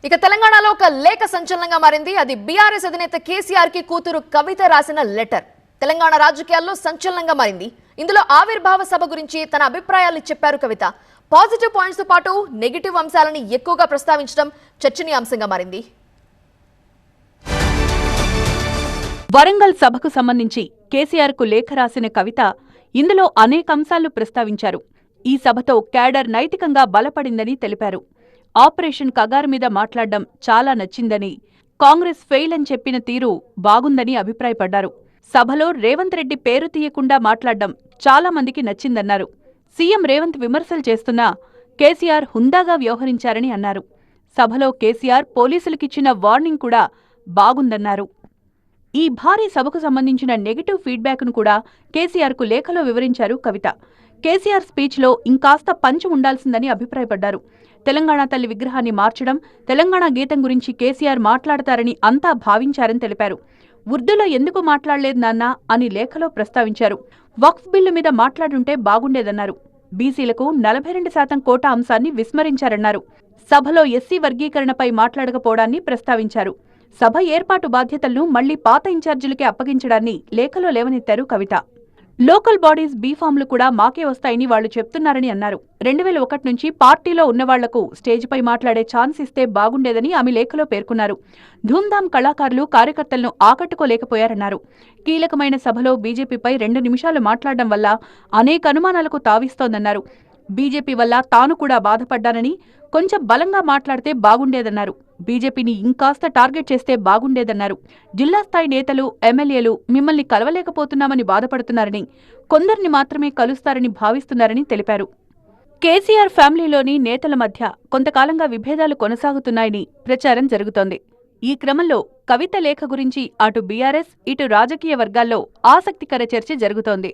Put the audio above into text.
ఇక తెలంగాణలో ఒక లేఖ సంచలనంగా మారింది. అది బీఆర్ఎస్ అధినేత కేసీఆర్ కి కూతురు కవిత రాసిన లెటర్. తెలంగాణ రాజకీయాల్లో సంచలనంగా మారింది. ఇందులో ఆవిర్భావ సభ గురించి తన అభిప్రాయాలు చెప్పారు కవిత. పాజిటివ్ పాయింట్స్ తో పాటు నెగటివ్ అంశాలను ఎక్కువగా ప్రస్తావించడం చర్చనీయాంశంగా మారింది. వరంగల్ సభకు సంబంధించి కేసీఆర్ కు లేఖ రాసిన కవిత ఇందులో అనేక అంశాలు ప్రస్తావించారు. ఈ సభతో క్యాడర్ నైతికంగా బలపడిందని తెలిపారు. ఆపరేషన్ కగారు మీద మాట్లాడడం చాలా నచ్చిందని, కాంగ్రెస్ ఫెయిల్ అని చెప్పిన తీరు బాగుందని అభిప్రాయపడ్డారు. సభలో రేవంత్ రెడ్డి పేరు తీయకుండా మాట్లాడడం చాలా మందికి నచ్చిందన్నారు. సీఎం రేవంత్ విమర్శలు చేస్తున్నా కేసీఆర్ హుందాగా వ్యవహరించారని అన్నారు. సభలో కేసీఆర్ పోలీసులకిచ్చిన వార్నింగ్ కూడా బాగుందన్నారు. ఈ భారీ సభకు సంబంధించిన నెగటివ్ ఫీడ్బ్యాక్ను కూడా కేసీఆర్కు లేఖలో వివరించారు కవిత. కేసీఆర్ స్పీచ్లో ఇంకాస్త పంచ్ ఉండాల్సిందని అభిప్రాయపడ్డారు. తెలంగాణ తల్లి విగ్రహాన్ని మార్చడం, తెలంగాణ గీతం గురించి కేసీఆర్ మాట్లాడతారని అంతా భావించారని తెలిపారు. ఉర్దూలో ఎందుకు మాట్లాడలేదు నాన్నా అని లేఖలో ప్రస్తావించారు. వక్ఫ్ బిల్లు మీద మాట్లాడుంటే బాగుండేదన్నారు. బీసీలకు 42% కోటా అంశాన్ని విస్మరించారన్నారు. సభలో ఎస్సీ వర్గీకరణపై మాట్లాడకపోవడాన్ని ప్రస్తావించారు. సభ ఏర్పాటు బాధ్యతలను మళ్లీ పాత ఇన్ఛార్జీలకే అప్పగించడాన్ని లేఖలో లేవనెత్తారు కవిత. లోకల్ బాడీస్ బీఫామ్లు కూడా మాకే వస్తాయని వాళ్లు చెప్తున్నారని అన్నారు. 2001 నుంచి పార్టీలో ఉన్నవాళ్లకు స్టేజిపై మాట్లాడే ఛాన్స్ ఇస్తే బాగుండేదని ఆమె లేఖలో పేర్కొన్నారు. ధూమ్ధామ్ కళాకారులు కార్యకర్తలను ఆకట్టుకోలేకపోయారన్నారు. కీలకమైన సభలో బీజేపీపై 2 నిమిషాలు మాట్లాడడం వల్ల అనేక అనుమానాలకు తావిస్తోందన్నారు. బీజేపీ వల్ల తాను కూడా బాధపడ్డానని, కొంచెం బలంగా మాట్లాడితే బాగుండేదన్నారు. బీజేపీని ఇంకాస్త టార్గెట్ చేస్తే బాగుండేదన్నారు. జిల్లా స్థాయి నేతలు, ఎమ్మెల్యేలు మిమ్మల్ని కలవలేకపోతున్నామని బాధపడుతున్నారని, కొందరిని మాత్రమే కలుస్తారని భావిస్తున్నారని తెలిపారు. కేసీఆర్ ఫ్యామిలీలోని నేతల మధ్య కొంతకాలంగా విభేదాలు కొనసాగుతున్నాయని ప్రచారం జరుగుతోంది. ఈ క్రమంలో కవిత లేఖ గురించి అటు బీఆర్ఎస్, ఇటు రాజకీయ వర్గాల్లో ఆసక్తికర చర్చ జరుగుతోంది.